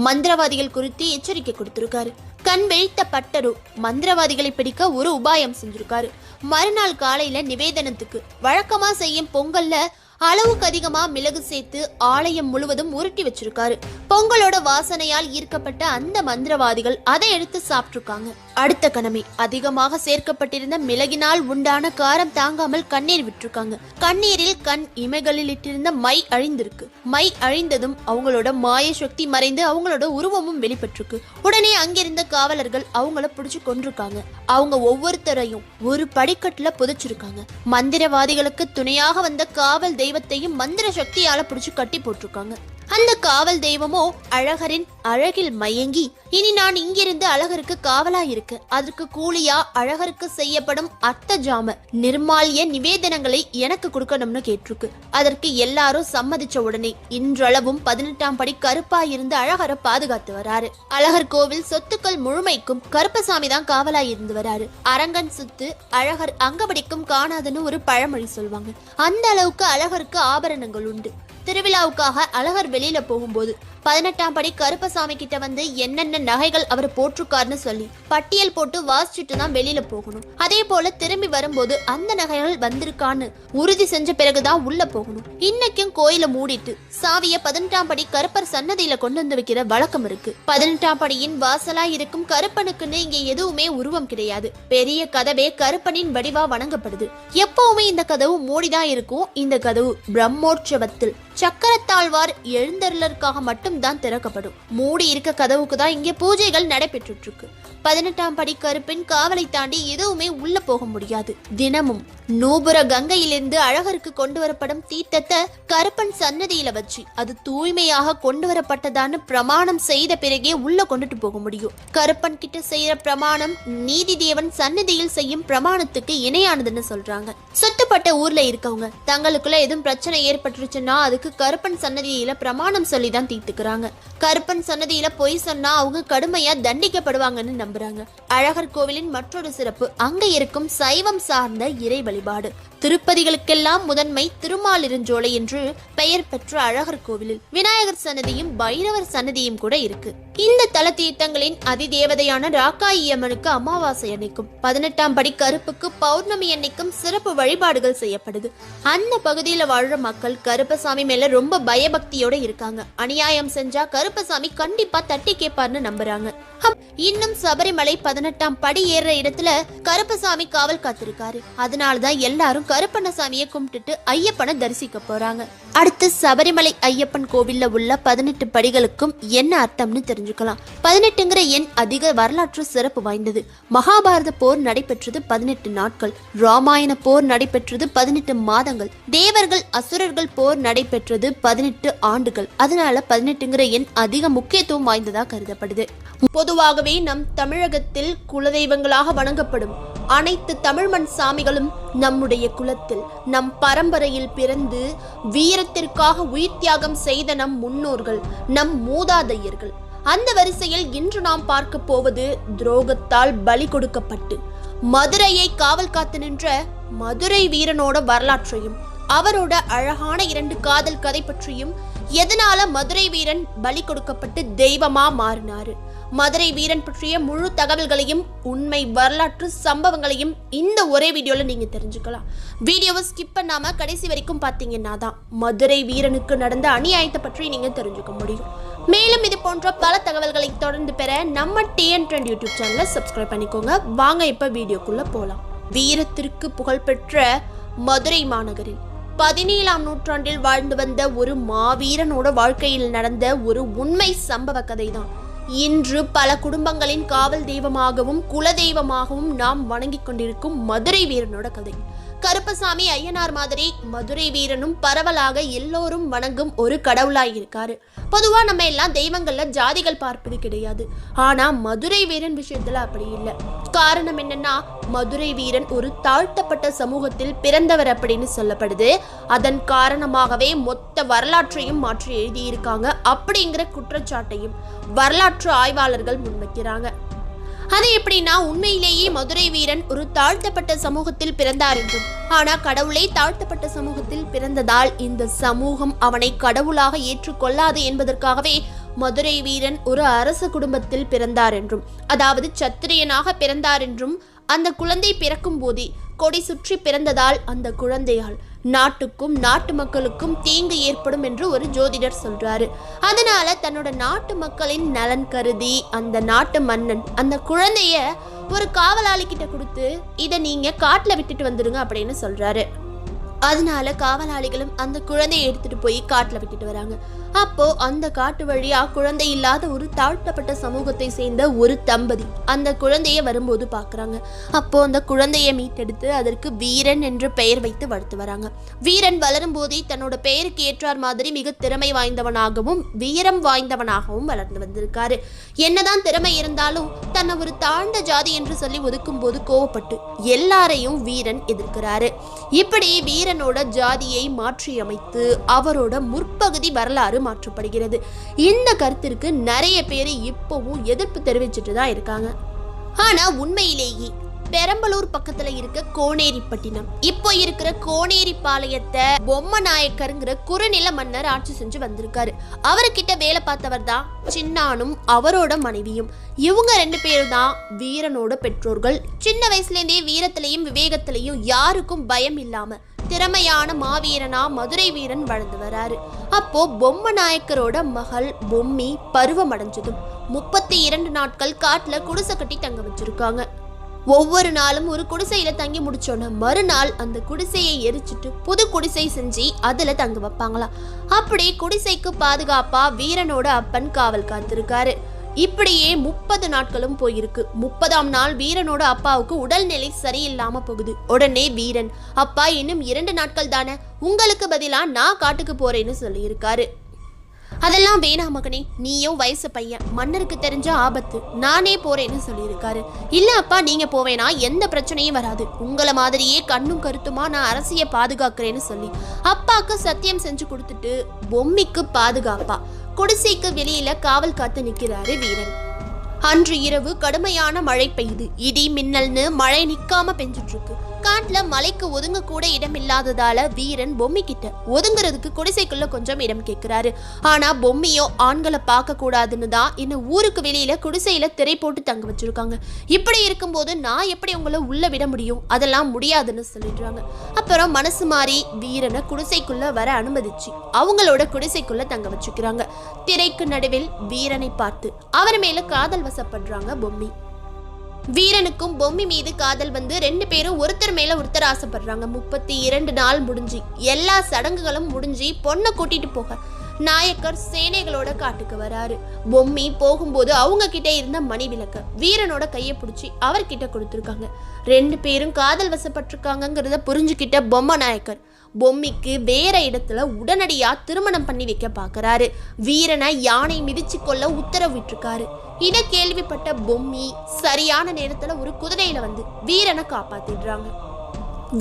மந்திரவாதிகள் குறித்து எச்சரிக்கை கொடுத்திருக்காரு. கண் விழித்த பட்டரு மந்திரவாதிகளை பிடிக்க ஒரு உபாயம் செஞ்சிருக்காரு. மறுநாள் காலையில நிவேதனத்துக்கு வழக்கமா செய்யும் பொங்கல்ல அளவுக்கு அதிகமா மிளகு சேர்த்து ஆலயம் முழுவதும் உருட்டி வச்சிருக்காரு. பொங்கலோட வாசனையால் ஈர்க்கப்பட்ட அந்த மந்திரவாதிகள் அதை எடுத்து சாப்பிட்டுருக்காங்க. அடுத்த கணமே அதிகமாக சேர்க்கப்பட்டிருந்த மிளகினால் உண்டான காரம் தாங்காமல் கண்ணீர் விட்டிருக்காங்க. கண்ணீரில் கண் இமைகளில் இட்டிருந்த மை அழிந்திருக்கு. மை அழிந்ததும் அவங்களோட மாய சக்தி மறைந்து அவங்களோட உருவமும் வெளிப்பட்டிருக்கு. உடனே அங்கிருந்த காவலர்கள் அவங்கள பிடிச்சு கொண்டிருக்காங்க. அவங்க ஒவ்வொருத்தரையும் ஒரு படிக்கட்டுல புதைச்சிருக்காங்க. மந்திரவாதிகளுக்கு துணையாக வந்த காவல் தெய்வத்தையும் மந்திர சக்தியால பிடிச்சு கட்டி போட்டிருக்காங்க. அந்த காவல் தெய்வமோ அழகரின் அழகில் மயங்கி, இனி நான் இங்கிருந்து அழகருக்கு காவலா இருக்கு, அதற்கு கூலியா அழகருக்கு செய்யப்படும் அர்த்த ஜாம நிர்மால்ய நிவேதனங்களை எனக்கு கொடுக்கணும்னு கேட்டிருக்கு. அதற்கு எல்லாரும் சம்மதிச்ச உடனே இன்றளவும் 18ஆம் படி கருப்பா இருந்து அழகரை பாதுகாத்து வராரு. அழகர் கோவில் சொத்துக்கள் முழுமைக்கும் கருப்பசாமி தான் காவலா இருந்து வராரு. அரங்கன் சுத்து அழகர் அங்கபடிக்கும் காணாதுன்னு ஒரு பழமொழி சொல்வாங்க. அந்த அளவுக்கு அழகருக்கு ஆபரணங்கள் உண்டு. திருவிழாவுக்காக அழகர் வெளியில போகும்போது 18ஆம் படி கருப்பசாமி கிட்ட வந்து என்னென்ன நகைகள் அவர் போட்டிருக்காருன்னு சொல்லி பட்டியல் போட்டு வாசிச்சுட்டு தான் வெளியில போகணும். அதே போல திரும்பி வரும்போது அந்த நகைகள் வந்திருக்கான்னு உறுதி செஞ்ச பிறகுதான் உள்ள போகணும். இன்னைக்கும் கோயில மூடிட்டு சாவிய 18ஆம் படி கருப்பர் சன்னதியில கொண்டு வந்து வைக்கிற வழக்கம் இருக்கு. 18ஆம் படியின் வாசலா இருக்கும் கருப்பனுக்குன்னு இங்க எதுவுமே உருவம் கிடையாது. பெரிய கதவே கருப்பனின் வடிவா வணங்கப்படுது. எப்பவுமே இந்த கதவு மூடிதான் இருக்கும். இந்த கதவு பிரம்மோற்சவத்தில் சக்கரத்தாழ்வார் எழுந்தருளருக்காக மட்டும் தான் திறக்கப்படும். மூடி இருக்க கதவுக்கு தான் இங்கே பூஜைகள் நடைபெற்று இருக்கு. 18ஆம் படி கருப்பின் காவலை தாண்டி எதுவுமே உள்ள போக முடியாது. தினமும் நூபுர கங்கையிலிருந்து அழகருக்கு கொண்டு வரப்படும் தீர்த்தத்தை கருப்பன் சன்னதியில வச்சு அது தூய்மையாக கொண்டு வரப்பட்டதான்னு பிரமாணம் செய்த பிறகே உள்ள கொண்டுட்டு போக முடியும். கருப்பன் கிட்ட செய்யற பிரமாணம் நீதி தேவன் சன்னதியில் செய்யும் பிரமாணத்துக்கு இணையானதுன்னு சொல்றாங்க. சுத்தப்பட்ட ஊர்ல இருக்கவங்க தங்களுக்குள்ள எதுவும் பிரச்சனை ஏற்பட்டுருச்சுன்னா அதுக்கு கருப்பன் சன்னதியில பிரமாணம் சொல்லிதான் தீர்த்துக்கிறாங்க. கருப்பன் சன்னதியில பொய் சொன்னா அவங்க கடுமையா தண்டிக்கப்படுவாங்கன்னு நம்புறாங்க. அழகர் கோவிலின் மற்றொரு சிறப்பு அங்க இருக்கும் சைவம் சார்ந்த இறை வழிபாடு. திருப்பதிகளுக்கெல்லாம் முதன்மை திருமாலிருஞ்சோலை என்று பெயர் பெற்ற அழகர் கோவிலில் விநாயகர் சன்னதியும் பைரவர் சன்னதியும் கூட இருக்கு. இந்த தல தீர்த்தங்களின் அதிதேவதையான ராக்காயி அம்மனுக்கு அமாவாசை அன்னைக்கும் 18ஆம் படி கருப்புக்கு பௌர்ணமி அன்னைக்கும் சிறப்பு வழிபாடுகள் செய்யப்படுது. அந்த பகுதியில வாழ்ற மக்கள் கருப்பசாமி மேல ரொம்ப பயபக்தியோட இருக்காங்க. அநியாயம் செஞ்சா கருப்பசாமி கண்டிப்பா தட்டி கேட்பார்னு நம்புறாங்க. இன்னும் சபரிமலை 18ஆம் படி ஏறுற இடத்துல கருப்பசாமி காவல் காத்திருக்காரு. அதனாலதான் எல்லாரும் கருப்பண்ணசாமியை கும்பிட்டுட்டு ஐயப்பனை தரிசிக்க போறாங்க. அடுத்து சபரிமலை ஐயப்பன் கோவில்ல உள்ள 18 படிகளுக்கும் என்ன அர்த்தம்னு தெரிஞ்சுக்கலாம். 18ங்கிற எண் அதிக வரலாற்று சிறப்பு வாய்ந்தது. மகாபாரத போர் நடைபெற்றது 18 நாட்கள். ராமாயண போர் நடைபெற்றது 18 மாதங்கள். தேவர்கள் அசுரர்கள் போர் நடைபெற்றது 18 ஆண்டுகள். அதனால 18ங்கிற எண் அதிக முக்கியத்துவம் வாய்ந்ததா கருதப்படுது. பொதுவாகவே நம் தமிழகத்தில் குலதெய்வங்களாக வணங்கப்படும் அனைத்து தமிழ்மண் சாமிகளும் நம்முடைய குலத்தில் நம் பரம்பரையில் பிறந்து வீரத்திற்காக உயிர் தியாகம் செய்த நம் முன்னோர்கள், நம் மூதாதையர்கள். அந்த வரிசையில் இன்று நாம் பார்க்க போவது துரோகத்தால் பலி கொடுக்கப்பட்டு மதுரையை காவல் காத்து நின்ற மதுரை வீரனோட வரலாற்றையும் அவரோட அழகான 2 காதல் கதை பற்றியும், எதனால மதுரை வீரன் பலி கொடுக்கப்பட்டு தெய்வமா மாறினாரு, மதுரை வீரன் பற்றிய முழு தகவல்களையும் உண்மை வரலாற்று சம்பவங்களையும் இந்த ஒரே வீடியோல நீங்க தெரிஞ்சுக்கலாம். வீடியோவை ஸ்கிப் பண்ணாம கடைசி வரைக்கும் பார்த்தீங்கன்னா தான் மதுரை வீரனுக்கு நடந்த அநியாயத்தை பற்றி நீங்க தெரிஞ்சுக்க முடியும். மேலும் இது போன்ற பல தகவல்களை தொடர்ந்து பெற நம்ம TN Trend யூடியூப் சேனலை சப்ஸ்கிரைப் பண்ணிக்கோங்க. வாங்க இப்ப வீடியோக்குள்ள போலாம். வீரத்திற்கு புகழ்பெற்ற மதுரை மாநகரில் 17ஆம் நூற்றாண்டில் வாழ்ந்து வந்த ஒரு மாவீரனோட வாழ்க்கையில் நடந்த ஒரு உண்மை சம்பவ கதை தான் இன்று பல குடும்பங்களின் காவல் தெய்வமாகவும் குலதெய்வமாகவும் நாம் வணங்கிக் கொண்டிருக்கும் மதுரை வீரனோட கதை. கருப்பசாமி ஐயனார் மாதிரி மதுரை வீரனும் பரவலாக எல்லோரும் வணங்கும் ஒரு கடவுளாய் இருக்காரு. பொதுவா நம்ம எல்லாம் தெய்வங்கள்ல ஜாதிகள் பார்ப்பது கிடையாது. ஆனா மதுரை வீரன் விஷயத்துல அப்படி இல்லை. காரணம் என்னன்னா, மதுரை வீரன் ஒரு தாழ்த்தப்பட்ட சமூகத்தில் பிறந்தவர் அப்படின்னு சொல்லப்படுது. அதன் காரணமாகவே மொத்த வரலாற்றையும் மாற்றி எழுதியிருக்காங்க அப்படிங்கிற குற்றச்சாட்டையும் வரலாற்று ஆய்வாளர்கள் முன்வைக்கிறாங்க. அது எப்படின்னா, உண்மையிலேயே மதுரை வீரன் ஒரு தாழ்த்தப்பட்ட சமூகத்தில் பிறந்தார் என்றும், ஆனா கடவுளை தாழ்த்தப்பட்ட சமூகத்தில் பிறந்ததால் இந்த சமூகம் அவனை கடவுளாக ஏற்றுக்கொள்ளாது என்பதற்காகவே மதுரை வீரன் ஒரு அரச குடும்பத்தில் பிறந்தார் என்றும், அதாவது சத்திரியனாக பிறந்தார் என்றும், அந்த குழந்தை பிறக்கும் போதே கொடி சுற்றி பிறந்ததால் அந்த குழந்தையால் நாட்டுக்கும் நாட்டு மக்களுக்கும் தீங்கு ஏற்படும் என்று ஒரு ஜோதிடர் சொல்றாரு. அதனால தன்னோட நாட்டு மக்களின் நலன் கருதி அந்த நாட்டு மன்னன் அந்த குழந்தைய ஒரு காவலாளி கிட்ட கொடுத்து இதை நீங்க காட்டுல விட்டுட்டு வந்துடுங்க அப்படின்னு சொல்றாரு. அதனால காவலாளிகளும் அந்த குழந்தையை எடுத்துட்டு போய் காட்டுல விட்டுட்டு வராங்க. அப்போ அந்த காட்டு வழியா குழந்தை இல்லாத ஒரு தாழ்த்தப்பட்ட சமூகத்தை சேர்ந்த ஒரு தம்பதி அந்த குழந்தைய வரும்போது பாக்குறாங்க. அப்போ அந்த குழந்தைய மீட்டெடுத்து அதற்கு வீரன் என்று பெயர் வைத்து வளர்த்து வராங்க. வீரன் வளரும் போதே தன்னோட பெயருக்கு ஏற்றார் மாதிரி மிக திறமை வாய்ந்தவனாகவும் வீரம் வாய்ந்தவனாகவும் வளர்ந்து வந்திருக்காரு. என்னதான் திறமை இருந்தாலும் தன்னை ஒரு தாழ்ந்த ஜாதி என்று சொல்லி ஒதுக்கும் போது கோவப்பட்டு எல்லாரையும் வீரன் எதிர்க்கிறாரு. இப்படி வீரனோட ஜாதியை மாற்றி அமைத்து அவரோட முற்பகுதி வரலாறு மாற்றப்படுகிறது. இந்த கருத்திற்கு நிறைய பேர் இப்பவும் எதிர்ப்பு தெரிவிச்சுட்டு தான் இருக்காங்க. ஆனா உண்மையிலேயே பெரம்பலூர் பக்கத்துல இருக்க கோனேரிப்பட்டினம், இப்போ இருக்கிற கோனேரி பாளையத்தை பொம்மநாயக்கருங்கிற குறுநில மன்னர் ஆட்சி செஞ்சு வந்திருக்காரு. அவர்கிட்ட வேலை பார்த்தவர் தான் சின்னானும் அவரோட மனைவியும். இவங்க 2 பேரும் தான் வீரனோட பெற்றோர்கள். சின்ன வயசுலேருந்தே வீரத்திலையும் விவேகத்திலையும் யாருக்கும் பயம் இல்லாம திறமையான மாவீரனா மதுரை வீரன் வளர்ந்து வராரு. அப்போ பொம்மநாயக்கரோட மகள் பொம்மி பருவம் அடைஞ்சதும் 32 நாட்கள் காட்டுல குடிசை கட்டி தங்க வச்சிருக்காங்க. ஒவ்வொரு நாளும் ஒரு குடிசையில தங்கி முடிச்சோன்னு மறுநாள் அந்த குடிசையை எரிச்சிட்டு புது குடிசை செஞ்சு அதுல தங்க வைப்பாங்களாம். அப்படி குடிசைக்கு பாதுகாப்பா வீரனோட அப்பன் காவல் காத்திருக்காரு. இப்படியே 30 நாட்களும் போயிருக்கு. 30ஆம் நாள் வீரனோட அப்பாவுக்கு உடல்நிலை சரியில்லாம போகுது. உடனே வீரன், அப்பா இன்னும் 2 நாட்கள் தானே, உங்களுக்கு பதிலா நான் காட்டுக்கு போறேன்னு சொல்லியிருக்காரு. அதெல்லாம் வேணாம் மகனே, நீயும் வயசு பையன், மன்னருக்கு தெரிஞ்ச ஆபத்து, நானே போறேன்னு சொல்லியிருக்காரு. இல்ல அப்பா நீங்க போவேனா எந்த பிரச்சனையும் வராது, உங்களை மாதிரியே கண்ணும் கருத்துமா நான் அரசியை பாதுகாக்கிறேன்னு சொல்லி அப்பாவுக்கு சத்தியம் செஞ்சு கொடுத்துட்டு பொம்மிக்கு பாதுகாப்பா குடிசைக்கு வெளியில காவல் காத்து நிக்கிறாரு வீரன். அன்று இரவு கடுமையான மழை பெய்யுது. இடி மின்னல்னு மழை நிக்காம பெஞ்சிட்டு இருக்கு. காட்டுல மலைக்கு ஒதுங்க கூட இடம் இல்லாததால வீரன் பொம்மி கிட்ட ஒதுங்குறதுக்கு குடிசைக்குள்ள கொஞ்சம் இடம் கேட்கிறாரு. ஆனா பொம்மியோ ஆண்களை பார்க்க கூடாதுன்னு தான் இன்னும் ஊருக்கு வெளியில குடிசையில திரை போட்டு தங்க வச்சிருக்காங்க. இப்படி இருக்கும்போது நான் எப்படி உங்களை உள்ள விட முடியும், அதெல்லாம் முடியாதுன்னு சொல்லிடுறாங்க. அப்புறம் மனசு மாறி வீரனை குடிசைக்குள்ள வர அனுமதிச்சு அவங்களோட குடிசைக்குள்ள தங்க வச்சுக்கிறாங்க. திரைக்கு நடுவில் வீரனை பார்த்து அவர் மேல காதல் வசப்படுறாங்க பொம்மி. வீரனுக்கும் பொம்மி மீது காதல் வந்து 2 பேரும் ஒருத்தர் மேல ஒருத்தர் ஆசைப்படுறாங்க. 32 நாள் முடிஞ்சு எல்லா சடங்குகளும் முடிஞ்சு பொண்ணை கூட்டிட்டு போக நாயக்கர் சேனைகளோட காட்டுக்கு வராரு. பொம்மி போகும்போது அவங்க கிட்ட இருந்த மணி விளக்க வீரனோட கையை பிடிச்சி அவர்கிட்ட கொடுத்துருக்காங்க. 2 பேரும் காதல் வசப்பட்டிருக்காங்கிறத புரிஞ்சுக்கிட்ட பொம்ம நாயக்கர் பொம்மிக்கு வேற இடத்துல உடனடியா திருமணம் பண்ணி வைக்க பாக்குறாரு. வீரனை யானை மிதிச்சு கொள்ள உத்தரவிட்டிருக்காரு. இதை கேள்விப்பட்ட பொம்மி சரியான நேரத்துல ஒரு குதிரையில வந்து வீரனை காப்பாத்திடுறாங்க.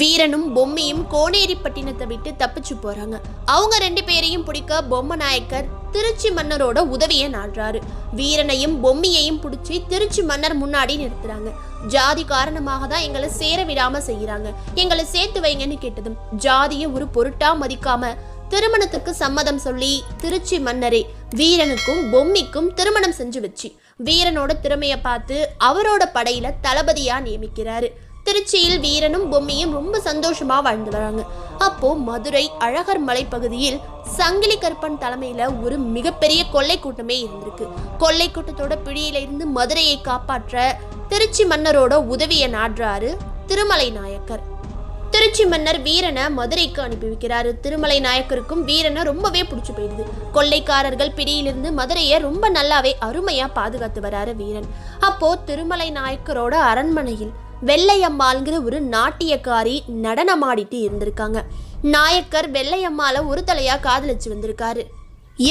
வீரனும் பொம்மியும் கோனேரிப்பட்டினத்தை விட்டு தப்பிச்சு போறாங்க. அவங்க 2 பேரையும் பிடிக்க பொம்மநாயக்கர் திருச்சி மன்னரோட உதவியை நாடுறாரு. வீரனையும் பொம்மியையும் பிடிச்சி திருச்சி மன்னர் முன்னாடி நிறுத்துறாங்க. ஜாதி காரணமாக தான் எங்களை சேர விடாம செய்யறாங்க, எங்களை சேர்த்து வைங்கன்னு கேட்டதும் ஜாதியை ஒரு பொருட்டா மதிக்காம திருமணத்துக்கு சம்மதம் சொல்லி திருச்சி மன்னரே வீரனுக்கும் பொம்மிக்கும் திருமணம் செஞ்சு வச்சு வீரனோட திறமைய பார்த்து அவரோட படையில தளபதியா நியமிக்கிறாரு. திருச்சியில் வீரனும் பொம்மியும் ரொம்ப சந்தோஷமா வாழ்ந்து வராங்க. அப்போ மதுரை அழகர் மலை பகுதியில் சங்கிலி கருப்பன் தலைமையில ஒரு மிகப்பெரிய கொள்ளை கூட்டமே இருந்திருக்கு. கொள்ளை கூட்டத்தோட பிடியில இருந்து மதுரையை காப்பாற்ற திருச்சி மன்னரோட உதவியை நாடுறாரு திருமலை நாயக்கர். திருச்சி மன்னர் வீரனை மதுரைக்கு அனுப்பி வைக்கிறாரு. திருமலை நாயக்கருக்கும் வீரனை ரொம்பவே பிடிச்சு போயிடுது. கொள்ளைக்காரர்கள் பிடியிலிருந்து மதுரையை ரொம்ப நல்லாவே அருமையா பாதுகாத்து வராரு வீரன். அப்போ திருமலை நாயக்கரோட அரண்மனையில் வெள்ளையம்மாள்ங்கிற ஒரு நாட்டியக்காரி நடனமாடிட்டு இருந்திருக்காங்க. நாயக்கர் வெள்ளையம்மாளை ஒரு தலையா காதலிச்சு வந்திருக்காரு.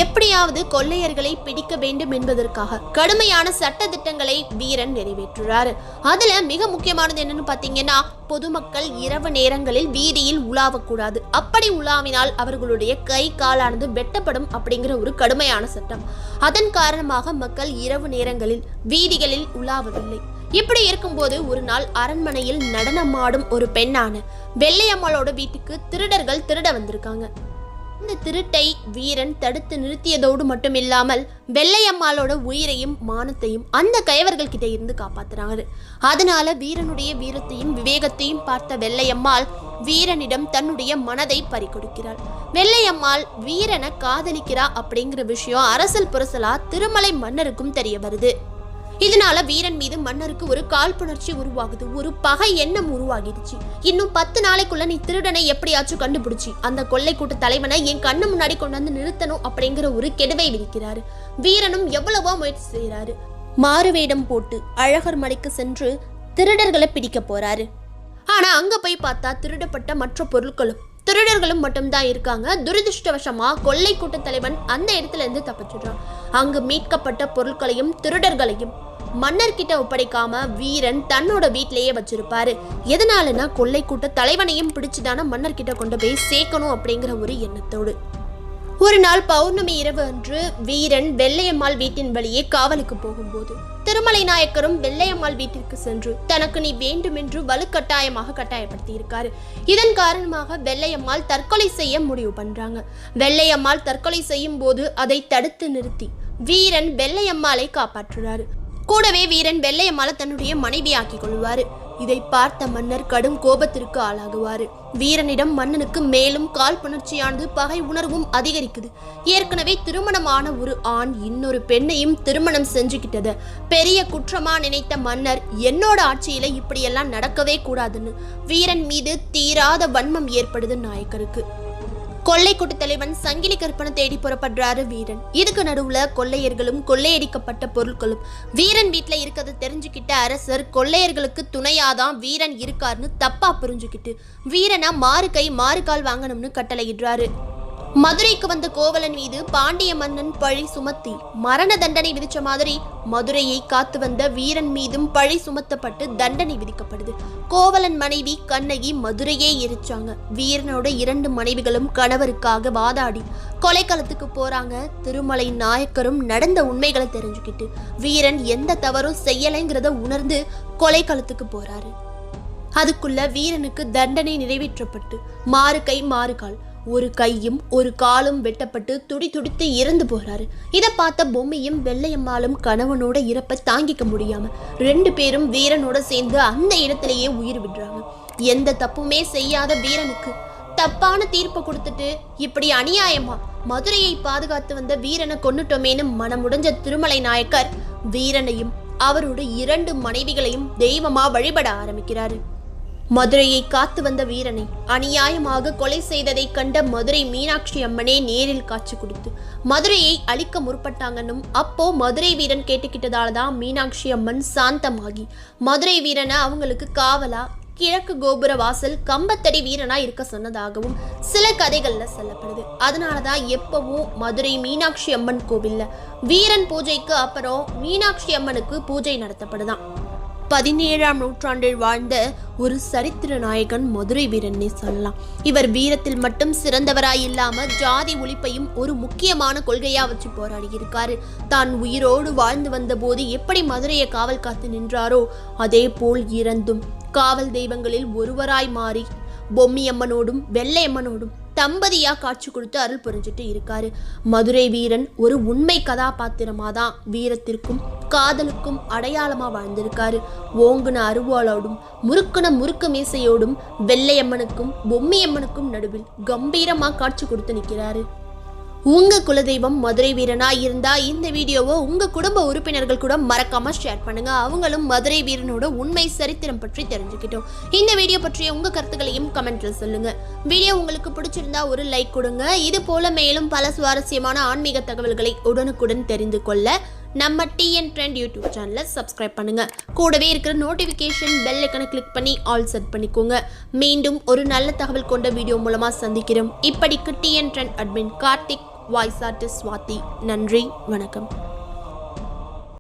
எப்படியாவது கொள்ளையர்களை பிடிக்க வேண்டும் என்பதற்காக கடுமையான சட்ட திட்டங்களை வீரன் நிறைவேற்றுறாரு. அதுல மிக முக்கியமானது என்னன்னு பாத்தீங்கன்னா, பொதுமக்கள் இரவு நேரங்களில் வீதியில் உலாவக்கூடாது. அப்படி உலாவினால் அவர்களுடைய கை காலானது வெட்டப்படும் அப்படிங்கிற ஒரு கடுமையான சட்டம். அதன் காரணமாக மக்கள் இரவு நேரங்களில் வீதிகளில் உலாவவில்லை. இப்படி இருக்கும்போது ஒரு நாள் அரண்மனையில் நடனமாடும் ஒரு பெண்ணான வெள்ளையம்மாளோட வீட்டுக்கு திருடர்கள் திருட வந்திருக்காங்க. இந்த திருட்டை வீரன் தடுத்து நிறுத்தியதோடு மட்டும் இல்லாமல் வெள்ளையம்மாளோட உயிரையும் மானத்தையும் அந்த கயவர்கள் கிட்ட இருந்து காப்பாத்துறாங்க. அதனால வீரனுடைய வீரத்தையும் விவேகத்தையும் பார்த்த வெள்ளையம்மாள் வீரனிடம் தன்னுடைய மனதை பறிகொடுக்கிறாள். வெள்ளையம்மாள் வீரனை காதலிக்கிறா அப்படிங்கிற விஷயம் அரசல் புரசலா திருமலை மன்னருக்கும் தெரிய வருது. இதனால வீரன் மீது மன்னருக்கு ஒரு காழ்ப்புணர்ச்சி உருவாகுது, ஒரு பகை எண்ணம் உருவாகிடுச்சு. இன்னும் 10 நாளைக்குள்ள நீ திருடனை எப்படியாச்சும் கண்டுபிடிச்சி அந்த கொள்ளை கூட்ட தலைவனை என் கண்ணு முன்னாடி கொண்டு வந்து நிறுத்தணும் அப்படிங்கிற ஒரு கெடுவை விதிக்கிறாரு. வீரனும் எவ்வளவோ முயற்சி செய்யறாரு. மாறுவேடம் போட்டு அழகர் மலைக்கு சென்று திருடர்களை பிடிக்க போறாரு. ஆனா அங்க போய் பார்த்தா திருடப்பட்ட மற்ற பொருட்களும் திருடர்களும் மட்டும்தான் இருக்காங்க. துரதிருஷ்டவசமா கொள்ளை கூட்ட தலைவன் அந்த இடத்துல இருந்து தப்பிச்சிடுறான். அங்கு மீட்கப்பட்ட பொருட்களையும் திருடர்களையும் மன்னர்கிட்ட ஒப்படைக்காம வீரன் தன்னோட வீட்டிலேயே வச்சிருப்பாரு. எதனாலனா கொள்ளை கூட்ட தலைவனையும் பிடிச்சுதான மன்னர்கிட்ட கொண்டு போய் சேர்க்கணும் அப்படிங்கிற ஒரு எண்ணத்தோடு. ஒரு நாள் பௌர்ணமி இரவு அன்று வீரன் வெள்ளையம்மாள் வீட்டின் வழியே காவலுக்கு போகும்போது திருமலை நாயக்கரும் வெள்ளையம்மாள் வீட்டிற்கு சென்று தனக்கு நீ வேண்டுமென்று வலுக்கட்டாயமாக கட்டாயப்படுத்தி இருக்காரு. இதன் காரணமாக வெள்ளையம்மாள் தற்கொலை செய்ய முடிவு பண்றாங்க. வெள்ளையம்மாள் தற்கொலை செய்யும் போது அதை தடுத்து நிறுத்தி வீரன் வெள்ளையம்மாளை காப்பாற்றுறாரு. கூடவே வீரன் வெள்ளையம்மாளை தன்னுடைய மனைவியாக்கி கொள்வாரு. இதை பார்த்த மன்னர் கடும் கோபத்திற்கு ஆளாகுவாரு. வீரனிடம் மன்னனுக்கு மேலும் காழ்ப்புணர்ச்சியானது, பகை உணர்வும் அதிகரிக்குது. ஏற்கனவே திருமணமான ஒரு ஆண் இன்னொரு பெண்ணையும் திருமணம் செஞ்சுக்கிட்டது பெரிய குற்றமா நினைத்த மன்னர் என்னோட ஆட்சியில இப்படியெல்லாம் நடக்கவே கூடாதுன்னு வீரன் மீது தீராத வன்மம் ஏற்படுது நாயக்கருக்கு. கொள்ளை கூட்ட தலைவன் சங்கிலி கற்பனை தேடி புறப்படுறாரு வீரன். இதுக்கு நடுவுல கொள்ளையர்களும் கொள்ளையடிக்கப்பட்ட பொருட்களும் வீரன் வீட்டுல இருக்கிறத தெரிஞ்சுக்கிட்ட அரசர் கொள்ளையர்களுக்கு துணையாதான் வீரன் இருக்காருன்னு தப்பா புரிஞ்சுக்கிட்டு வீரனா மாறு கை மாறு கால் வாங்கணும்னு கட்டளையிடுறாரு. மதுரைக்கு வந்த கோவலன் மீது பாண்டிய மன்னன் பழி சுமத்தி மரண தண்டனை விதிச்ச மாதிரி மதுரையை காத்து வந்த வீரன் மீதும் பழி சுமத்தப்பட்டு தண்டனை விதிக்கப்படுது. கோவலன் மனைவி கண்ணகி மதுரையே எரிச்சாங்க. வீரனோட 2 மனைவிகளும் கணவருக்காக வாதாடி கொலைக்களத்துக்கு போறாங்க. திருமலை நாயக்கரும் நடந்த உண்மைகளை தெரிஞ்சுக்கிட்டு வீரன் எந்த தவறும் செய்யலைங்கிறத உணர்ந்து கொலைக்களத்துக்கு போறாரு. அதுக்குள்ள வீரனுக்கு தண்டனை நிறைவேற்றப்பட்டு மாறு கை மாறு கால், ஒரு கையும் ஒரு காலும் வெட்டப்பட்டு துடித்து இறந்து போறாரு. இதை பார்த்த பொம்மையும் வெள்ளையம்மாளும் கணவனோட இறப்பை தாங்கிக்க முடியாம 2 பேரும் வீரனோட சேர்ந்து அந்த இடத்திலேயே உயிர் விடுறாங்க. எந்த தப்புமே செய்யாத வீரனுக்கு தப்பான தீர்ப்பை கொடுத்துட்டு இப்படி அநியாயமா மதுரையை பாதுகாத்து வந்த வீரனை கொன்னுட்டோமேனு மனமுடைஞ்ச திருமலை நாயக்கர் வீரனையும் அவரோட 2 மனைவிகளையும் தெய்வமா வழிபட ஆரம்பிக்கிறாரு. மதுரையை காத்து வந்த வீரனை அநியாயமாக கொலை செய்ததை கண்ட மதுரை மீனாட்சி அம்மனே நேரில் காட்சி கொடுத்து மதுரையை அழிக்க முற்பட்டாங்கன்னும் அப்போ மதுரை வீரன் கேட்டுக்கிட்டதாலதான் மீனாட்சி அம்மன் சாந்தமாகி மதுரை வீரனை அவங்களுக்கு காவலா கிழக்கு கோபுர வாசல் கம்பத்தடி வீரனா இருக்க சொன்னதாகவும் சில கதைகள்ல சொல்லப்படுது. அதனாலதான் எப்பவும் மதுரை மீனாட்சி அம்மன் கோவில்ல வீரன் பூஜைக்கு அப்புறம் மீனாட்சி அம்மனுக்கு பூஜை நடத்தப்படுதான். 17ஆம் நூற்றாண்டில் வாழ்ந்த ஒரு சரித்திர நாயகன் மதுரை வீரன்னே சொல்லலாம். இவர் வீரத்தில் மட்டும் சிறந்தவராய் இல்லாம ஜாதி ஒழிப்பையும் ஒரு முக்கியமான கொள்கையா வச்சு போராடி இருக்காரு. தான் உயிரோடு வாழ்ந்து வந்த போது எப்படி மதுரையை காவல் காத்து நின்றாரோ அதே போல் இறந்தும் காவல் தெய்வங்களில் ஒருவராய் மாறி பொம்மியம்மனோடும் வெள்ளையம்மனோடும் தம்பதியா காட்சி கொடுத்து அருள் புரிஞ்சுட்டு இருக்காரு. மதுரை வீரன் ஒரு உண்மை கதாபாத்திரமாதான் வீரத்திற்கும் காதலுக்கும் அடையாளமா வாழ்ந்திருக்காரு. ஓங்குன அருவாளோடும் முறுக்குன முறுக்கு மீசையோடும் வெள்ளையம்மனுக்கும் பொம்மியம்மனுக்கும் நடுவில் கம்பீரமா காட்சி கொடுத்து நிற்கிறாரு. உங்க குலதெய்வம் மதுரை வீரனா இருந்தா இந்த வீடியோவை உங்க குடும்ப உறுப்பினர்கள் கூட மறக்காம ஷேர் பண்ணுங்க. அவங்களும் மதுரை வீரனோட உண்மை சரித்திரம் பற்றி தெரிஞ்சுக்கிட்டோம். இந்த வீடியோ பற்றிய உங்க கருத்துக்களையும் கமெண்ட்ல சொல்லுங்க. வீடியோ உங்களுக்கு பிடிச்சிருந்தா ஒரு லைக் கொடுங்க. இது போல மேலும் பல சுவாரஸ்யமான ஆன்மீக தகவல்களை உடனுக்குடன் தெரிந்து கொள்ள நம்ம டிஎன் ட்ரெண்ட் யூடியூப் சேனலை சப்ஸ்கிரைப் பண்ணுங்க. கூடவே இருக்கிற நோட்டிஃபிகேஷன் பெல் ஐக்கனை கிளிக் பண்ணி ஆல் செட் பண்ணிக்கோங்க. மீண்டும் ஒரு நல்ல தகவல் கொண்ட வீடியோ மூலமா சந்திக்கிறோம். இப்படிக்கு TN trend admin Karthik, voice artist Swathi. நன்றி, வணக்கம்.